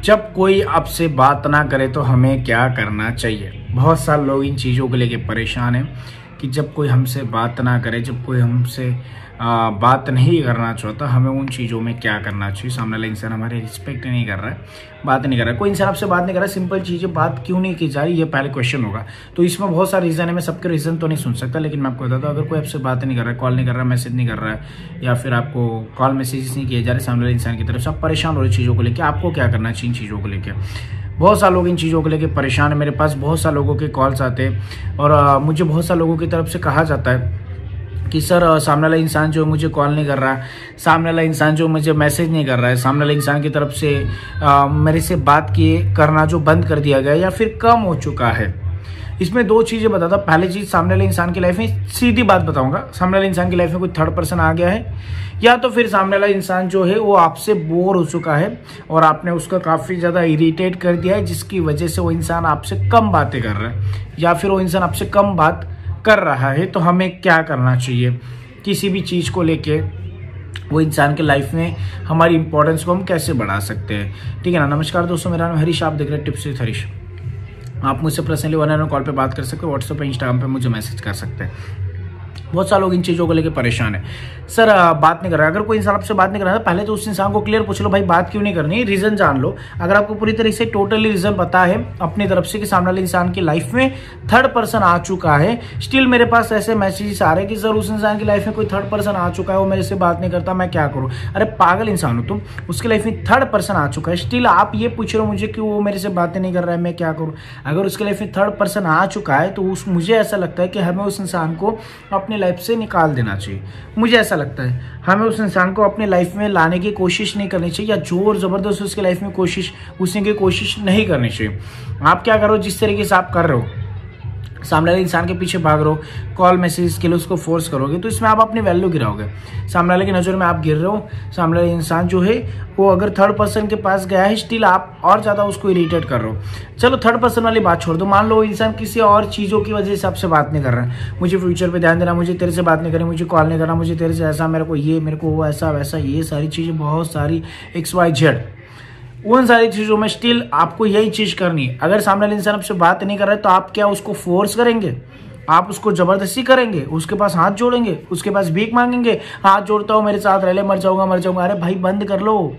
जब कोई आपसे बात ना करे तो हमें क्या करना चाहिए। बहुत सारे लोग इन चीज़ों को लेके परेशान हैं कि जब कोई हमसे बात ना करे, जब कोई हमसे बात नहीं करना चाहता, हमें उन चीज़ों में क्या करना चाहिए। सामने वाला इंसान हमारे रिस्पेक्ट नहीं कर रहा है, बात नहीं कर रहा है, कोई इंसान आपसे बात नहीं कर रहा है, सिंपल चीज़ें बात क्यों नहीं की जा रही, ये पहले क्वेश्चन होगा। तो इसमें बहुत सारे रीज़न है, मैं सबके रीज़न तो नहीं सुन सकता, लेकिन मैं आपको बताता हूँ, अगर कोई आपसे बात नहीं कर रहा है, कॉल नहीं कर रहा है, मैसेज नहीं कर रहा है, या फिर आपको कॉल मैसेज नहीं किए जा रहे सामने वाले इंसान की तरफ से, आप परेशान हो रहे चीज़ों को लेकर, आपको क्या करना चाहिए इन चीज़ों को लेकर। बहुत सारे लोग इन चीज़ों को लेकर परेशान है। मेरे पास बहुत सारे लोगों के कॉल्स आते हैं और मुझे बहुत सारे लोगों की तरफ से कहा जाता है कि सर सामने वाला इंसान जो मुझे कॉल नहीं कर रहा है, सामने वाला इंसान जो मुझे मैसेज नहीं कर रहा है, सामने वाले इंसान की तरफ से मेरे से बात किए करना जो बंद कर दिया गया या फिर कम हो चुका है। इसमें दो चीज़ें बताता। पहली चीज़, सामने वाले इंसान की लाइफ में सीधी बात बताऊंगा, सामने वाले इंसान की लाइफ में कोई थर्ड पर्सन आ गया है, या तो फिर सामने वाला इंसान जो है वो आपसे बोर हो चुका है और आपने उसको काफ़ी ज़्यादा इरिटेट कर दिया है, जिसकी वजह से वो इंसान आपसे कम बातें कर रहा है या फिर वो इंसान आपसे कम बात कर रहा है। तो हमें क्या करना चाहिए किसी भी चीज़ को लेके, वो इंसान के लाइफ में हमारी इंपॉर्टेंस को हम कैसे बढ़ा सकते हैं। ठीक है ना। नमस्कार दोस्तों, मेरा नाम हरीश, आप देख रहे हैं टिप्स विद हरीश। आप मुझसे पर्सनली 1 कॉल पे बात कर सकते हो, व्हाट्सएप पे, इंस्टाग्राम पे मुझे मैसेज कर सकते हैं। बहुत सारे लोग इन चीज़ों को लेकर परेशान है, सर बात नहीं कर रहा है। अगर कोई इंसान आपसे बात नहीं कर रहा है, पहले तो उस इंसान को क्लियर पूछ लो, भाई बात क्यों नहीं करनी, रीज़न जान लो। अगर आपको पूरी तरह से टोटली रीज़न पता है अपनी तरफ से कि सामने वाले इंसान की लाइफ में थर्ड पर्सन आ चुका है, स्टिल मेरे पास ऐसे मैसेजेस आ रहे हैं कि सर उस इंसान की लाइफ में कोई थर्ड पर्सन आ चुका है, वो मेरे से बात नहीं करता, मैं क्या करूँ। अरे पागल इंसान हो तुम, उसकी लाइफ में थर्ड पर्सन आ चुका है, स्टिल आप ये पूछ रहे हो मुझे कि वो मेरे से बातें नहीं कर रहा है, मैं क्या करूँ। अगर उसकी लाइफ में थर्ड पर्सन आ चुका है तो मुझे ऐसा लगता है कि हमें उस इंसान को अपनी लाइफ से निकाल देना चाहिए। मुझे ऐसा लगता है हमें उस इंसान को अपनी लाइफ में लाने की कोशिश नहीं करनी चाहिए, या जोर जबरदस्त उसकी लाइफ में घुसने की कोशिश नहीं करनी चाहिए। आप क्या करो, जिस तरीके से आप कर रहे हो, सामने वाले इंसान के पीछे भाग रहे हो, कॉल मैसेज के लिए उसको फोर्स करोगे, तो इसमें आप अपनी वैल्यू गिराओगे, सामने वाले की नज़र में आप गिर रहे हो। सामने वाले इंसान जो है वो अगर थर्ड पर्सन के पास गया है, स्टिल आप और ज़्यादा उसको इरिटेट कर रहे हो। चलो थर्ड पर्सन वाली बात छोड़ दो, मान लो इंसान किसी और चीज़ों की वजह से आपसे बात नहीं कर रहा है, मुझे फ्यूचर पे ध्यान देना, मुझे तेरे से बात नहीं करनी, मुझे कॉल नहीं करना, मुझे तेरे से ऐसा, मेरे को ये, मेरे को वो, ऐसा वैसा, ये सारी चीज़ें, बहुत सारी XYZ, उन सारी चीज़ों में स्टिल आपको यही चीज़ करनी है। अगर सामने वाले इंसान आपसे बात नहीं कर रहा है तो आप क्या उसको फोर्स करेंगे, आप उसको जबरदस्ती करेंगे, उसके पास हाथ जोड़ेंगे, उसके पास भीख मांगेंगे, हाथ जोड़ता हूँ मेरे साथ रह ले, मर जाऊंगा मर जाऊंगा। अरे भाई बंद कर लो,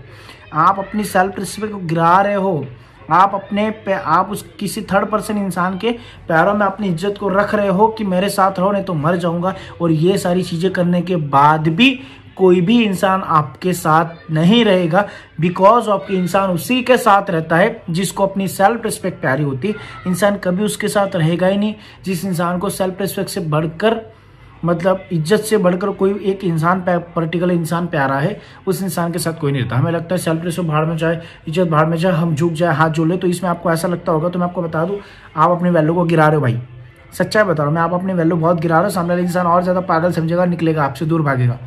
आप अपनी सेल्फ रिस्पेक्ट को गिरा रहे हो, आप उस किसी थर्ड पर्सन इंसान के पैरों में अपनी इज्जत को रख रहे हो कि मेरे साथ रहो नहीं तो मर जाऊंगा। और ये सारी चीज़ें करने के बाद भी कोई भी इंसान आपके साथ नहीं रहेगा, बिकॉज आपके इंसान उसी के साथ रहता है जिसको अपनी सेल्फ रिस्पेक्ट प्यारी होती है। इंसान कभी उसके साथ रहेगा ही नहीं जिस इंसान को सेल्फ रिस्पेक्ट से बढ़कर, मतलब इज्जत से बढ़कर कोई एक इंसान पर्टिकुलर इंसान प्यारा है, उस इंसान के साथ कोई नहीं रहता। हमें लगता है सेल्फ रिस्पेक्ट भाड़ में जाए, इज्जत भाड़ में जाए, हम झुक जाए, हाथ जोड़ ले, तो इसमें आपको ऐसा लगता होगा। तो मैं आपको बता दूं, आप अपनी वैल्यू को गिरा रहे हो भाई, सच्चाई बता रहा हूँ मैं, आप अपनी वैल्यू बहुत गिरा रहे हो। सामने वाला इंसान और ज़्यादा पागल समझेगा, निकलेगा, आपसे दूर भागेगा।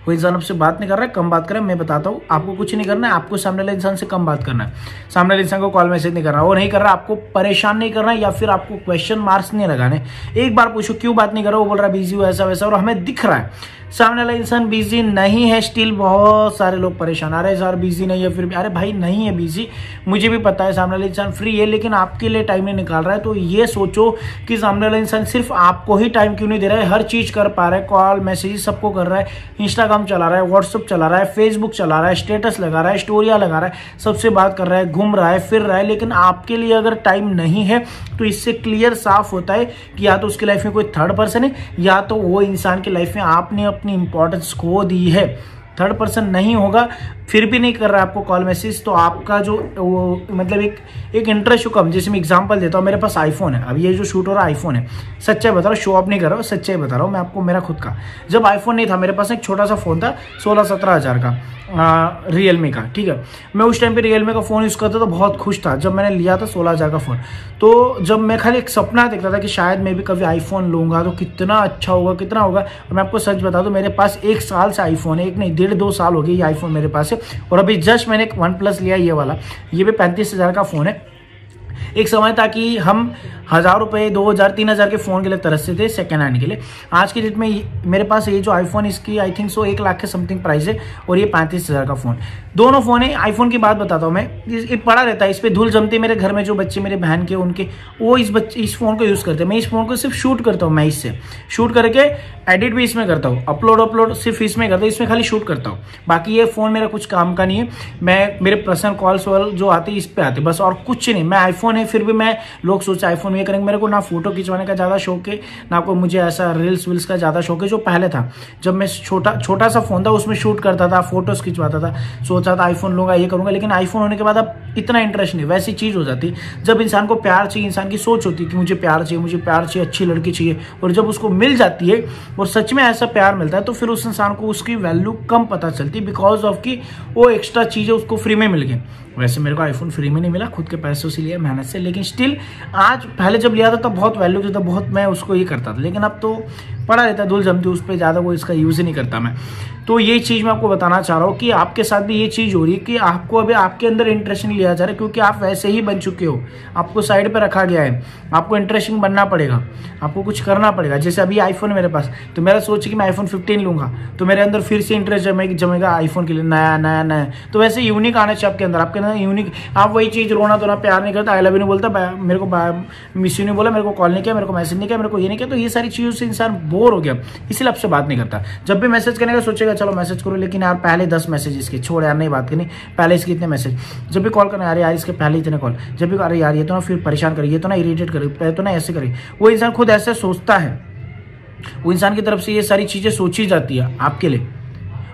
कोई इंसान आपसे बात नहीं कर रहा है, कम बात करें, मैं बताता हूँ आपको कुछ नहीं करना है, आपको सामने वाले इंसान से कम बात करना है। सामने वाले इंसान को कॉल मैसेज नहीं करना, वो नहीं कर रहा, आपको परेशान नहीं करना, या फिर आपको क्वेश्चन मार्क्स नहीं लगाने। एक बार पूछो क्यों बात नहीं कर रहा, वो बोल रहा बिजी हो, ऐसा वैसा, और हमें दिख रहा है सामने वाला इंसान बिजी नहीं है, स्टिल बहुत सारे लोग परेशान आ रहे हैं, सर बिजी नहीं है, फिर अरे भाई नहीं है बिजी, मुझे भी पता है सामने वाला इंसान फ्री है, लेकिन आपके लिए टाइम नहीं निकाल रहा है। तो ये सोचो कि सामने वाला इंसान सिर्फ आपको ही टाइम क्यों नहीं दे रहा है, हर चीज कर पा रहा है, कॉल मैसेज सबको कर रहा है, इंस्टाग्राम चला रहा है, व्हाट्सअप चला रहा है, फेसबुक चला रहा है, स्टेटस लगा रहा है, स्टोरियां लगा रहा है, सबसे बात कर रहा है, घूम रहा है, फिर रहा है, लेकिन आपके लिए अगर टाइम नहीं है तो इससे क्लियर साफ होता है कि या तो उसकी लाइफ में कोई थर्ड पर्सन है, या तो वो इंसान की लाइफ में आपने अपनी इंपॉर्टेंस खो दी है। थर्ड पर्सन नहीं होगा, फिर भी नहीं कर रहा आपको कॉल मैसेज, तो आपका जो वो मतलब एक इंटरेस्ट को कम। जैसे मैं एग्जांपल देता हूँ, मेरे पास आईफोन है, अब ये जो शूट हो रहा है आईफोन है, सच्चाई बता रहा हूँ, शो ऑफ नहीं कर रहा हूँ, सच्चाई बता रहा हूँ मैं आपको, मेरा खुद का। जब आईफोन नहीं था मेरे पास, एक छोटा सा फोन था 16-17 हज़ार का, रियलमी का, ठीक है। मैं उस टाइम पे रियलमी का फ़ोन यूज़ करता तो बहुत खुश था जब मैंने लिया था 16 हज़ार का फ़ोन। तो जब मैं खाली एक सपना देखता था कि शायद मैं भी कभी आईफोन लूँगा तो कितना अच्छा होगा, कितना होगा। और मैं आपको सच बता दूँ, मेरे पास 1 साल से आईफोन है, एक नहीं 1.5-2 साल हो गए ये आईफोन मेरे पास है। और अभी जस्ट मैंने एक OnePlus लिया, ये वाला, ये भी 35 हज़ार का फ़ोन है। एक समय था कि हम 1000 रुपये 2000 3000 के फ़ोन के लिए तरसते थे सेकेंड हैंड के लिए। आज की डेट में मेरे पास ये जो आईफोन, इसकी आई थिंक सो 1 लाख के समथिंग प्राइस है, और ये 35 हज़ार का फ़ोन। दोनों फ़ोन है। आईफोन की बात बताता हूँ मैं, ये पड़ा रहता है, इस पर धूल जमती है। मेरे घर में जो बच्चे मेरे बहन के उनके वो इस फ़ोन को यूज़ करते हैं। मैं इस फ़ोन को सिर्फ शूट करता हूँ, मैं इससे शूट करके एडिट भी इसमें करता हूँ, अपलोड सिर्फ इसमें करता हूँ, इसमें खाली शूट करता हूँ। बाकी ये फ़ोन मेरा कुछ काम का नहीं है। मैं मेरे पर्सनल कॉल्स वाल जो आते हैं इस पर आते बस, और कुछ नहीं। मैं आईफोन है फिर भी मैं लोग सोचते आईफोन ये करेंगे। मेरे को ना फोटो खिंचवाने का ज़्यादा शौक है, ना कोई मुझे ऐसा रील्स वील्स का ज़्यादा शौक है। जो पहले था जब मैं छोटा सा फ़ोन था उसमें शूट करता था, फोटोज़ खिंचवाता था, सोचा था आईफोन लूँगा ये करूँगा। लेकिन आईफोन होने के बाद अब इतना इंटरेस्ट नहीं। वैसी चीज़ हो जाती जब इंसान को प्यार चाहिए, इंसान की सोच होती है कि मुझे प्यार चाहिए, अच्छी लड़की चाहिए, और जब उसको मिल जाती है और सच में ऐसा प्यार मिलता है तो फिर उस इंसान को उसकी वैल्यू कम पता चलती, बिकॉज ऑफ कि वो एक्स्ट्रा चीज़ें उसको फ्री में मिल गई। वैसे मेरे को आईफोन फ्री में नहीं मिला, खुद के पैसों से लिया, मेहनत से। लेकिन स्टिल आज पहले जब लिया था तब बहुत वैल्यू थी, तब बहुत मैं उसको ये करता था। लेकिन अब तो पड़ा रहता है, धूल जमती, उस पर ज़्यादा वो इसका यूज़ ही नहीं करता मैं। तो ये चीज़ मैं आपको बताना चाह रहा हूँ कि आपके साथ भी ये चीज़ हो रही है कि आपको अभी आपके अंदर इंटरेस्ट नहीं लिया जा रहा है, क्योंकि आप वैसे ही बन चुके हो, आपको साइड पर रखा गया है। आपको इंटरेस्टिंग बनना पड़ेगा, आपको कुछ करना पड़ेगा। जैसे अभी आईफोन है मेरे पास, तो मेरा सोच है कि मैं आईफोन 15 लूँगा, तो मेरे अंदर फिर से इंटरेस्ट जमेगा आईफोन के लिए, नया। तो वैसे यूनिक आना चाहिए आपके अंदर यूनिक। आप वही चीज़ रोना धोना प्यार नहीं करता, आई लव यू नहीं बोलता, मेरे को मिस यू नहीं बोला, मेरे को कॉल नहीं किया, मेरे को मैसेज नहीं किया, मेरे को ये नहीं किया, तो ये सारी चीज़ों से इंसान बोर हो गया, इसलिए आपसे बात नहीं करता। जब भी मैसेज करने का सोचेगा चलो मैसेज करो, लेकिन यार पहले 10 मैसेज इसके छोड़, यार नहीं बात करनी, पहले इसके इतने मैसेज। जब भी कॉल करना यार इसके पहले इतने कॉल, जब भी अरे यार ये तो ना फिर परेशान करेगी, ये तो ना इरिटेट करेगी, तो ना ऐसे करेगी। वो इंसान खुद ऐसे सोचता है, वो इंसान की तरफ से ये सारी चीज़ें सोची जाती है आपके लिए,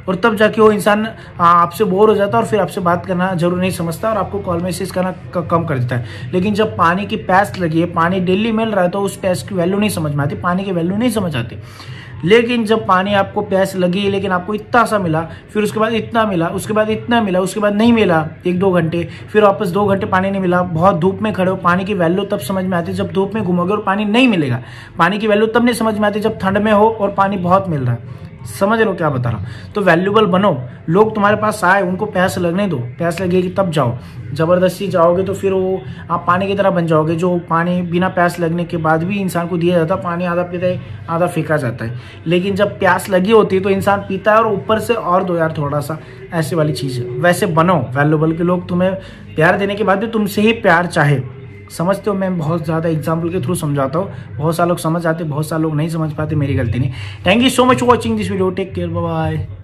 और तब जाके वो इंसान आपसे बोर हो जाता है और फिर आपसे बात करना जरूर नहीं समझता और आपको कॉल मैसेज करना कम कर देता है। लेकिन जब पानी की प्यास लगी है, पानी डेली मिल रहा है, तो उस प्यास की वैल्यू नहीं समझ में आती, पानी की वैल्यू नहीं समझ आती। लेकिन जब पानी आपको प्यास लगी लेकिन आपको इतना सा मिला, फिर उसके बाद इतना मिला, उसके बाद इतना मिला, उसके बाद नहीं मिला 1-2 घंटे, फिर वापस 2 घंटे पानी नहीं मिला, बहुत धूप में खड़े हो, पानी की वैल्यू तब समझ में आती है जब धूप में घूमोगे और पानी नहीं मिलेगा। पानी की वैल्यू तब नहीं समझ में आती जब ठंड में हो और पानी बहुत मिल रहा है। समझ रहे हो क्या बता रहा हूँ? तो वैल्यूबल बनो, लोग तुम्हारे पास आए, उनको प्यास लगने दो, प्यास लगेगी तब जाओ। जबरदस्ती जाओगे तो फिर वो आप पानी की तरह बन जाओगे, जो पानी बिना प्यास लगने के बाद भी इंसान को दिया जाता है, पानी आधा पीता है आधा फेंका जाता है। लेकिन जब प्यास लगी होती है तो इंसान पीता है और ऊपर से और दो यार थोड़ा सा, ऐसे वाली चीज़ है। वैसे बनो वैल्यूबल के लोग तुम्हें प्यार देने के बाद भी तुमसे ही प्यार चाहे। समझते हो, मैं बहुत ज़्यादा एग्जाम्पल के थ्रू समझाता हूँ, बहुत सारे लोग समझ आते, बहुत सारे लोग नहीं समझ पाते, मेरी गलती नहीं। Thank you so much for watching this video, take care, bye bye.